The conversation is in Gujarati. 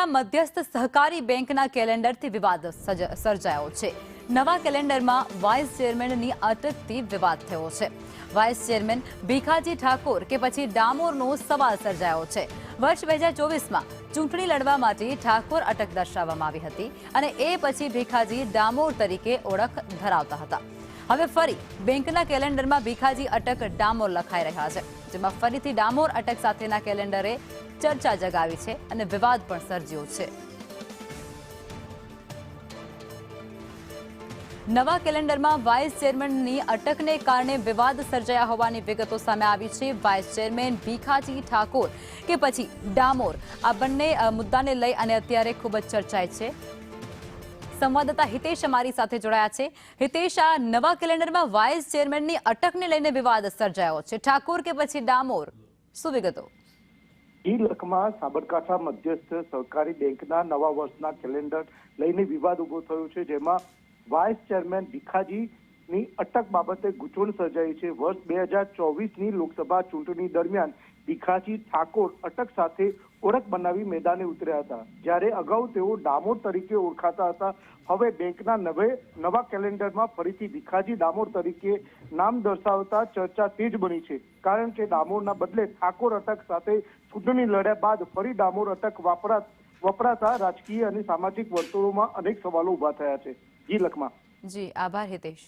મધ્યસ્થ સહકારી બેંકના કેલેન્ડરથી વિવાદ સર્જાયો છે। નવા કેલેન્ડરમાં વાઇસ ચેરમેનની અટકથી વિવાદ થયો છે। વાઇસ ચેરમેન ભીખાજી ઠાકોર કે પછી ડામોરનો સવાલ સર્જાયો છે। વર્ષ 2024માં ચૂંટણી લડવા માટે ઠાકોર અટક દર્શાવવામાં આવી હતી અને એ પછી ભીખાજી ડામોર તરીકે ઓળખ ધરાવતા હતા। હવે ફરી બેંકના કેલેન્ડરમાં ભીખાજી અટક ડામોર લખાઈ રહ્યા છે, જેમાં ફરીથી ડામોર અટક સાથેના કેલેન્ડરે ચર્ચા જગાવી છે અને વિવાદ પણ સર્જ્યો છે। નવા કેલેન્ડરમાં વાઇસ ચેરમેનની અટકને કારણે વિવાદ સર્જાયા હોવાની વિગતો સામે આવી છે। વાઇસ ચેરમેન ભીખાજી ઠાકોર કે પછી ડામોર, આ બંને મુદ્દાને લઈ અને અત્યારે ખૂબ જ ચર્ચાય છે। સંવાદદાતા હિતેશ અમારી સાથે જોડાયા છે। હિતેશ, આ નવા કેલેન્ડરમાં વાઇસ ચેરમેનની અટકને લઈને વિવાદ સર્જાયો છે, ઠાકોર કે પછી ડામોર, શું વિગતો? લખમાં સાબરકાંઠા મધ્યસ્થ સહકારી બેંકના નવા વર્ષના કેલેન્ડર લઈને વિવાદ ઉભો થયો છે, જેમાં વાઇસ ચેરમેન ભીખાજીની અટક બાબતે ગૂંચવણ સર્જાઈ છે। વર્ષ 2024ની લોકસભા ચૂંટણી દરમિયાન ભીખાજી ઠાકોર અટક સાથે ઓળખ બનાવી મેદાને ઉતર્યા હતા, જ્યારે અગાઉ તેઓ ડામોર તરીકે ઓળખાતા હતા। હવે બેંકના નવા કેલેન્ડરમાં ફરીથી ભીખાજી ડામોર તરીકે નામ દર્શાવતા ચર્ચા તેજ બની છે, કારણ કે ડામોરના બદલે ઠાકોર અટક સાથે ચૂંટણી લડ્યા બાદ ફરી ડામોર અટક વપરાતા રાજકીય અને સામાજિક વર્તુળોમાં અનેક સવાલો ઉભા થયા છે। જી લખમાં। જી, આભાર હિતેશ।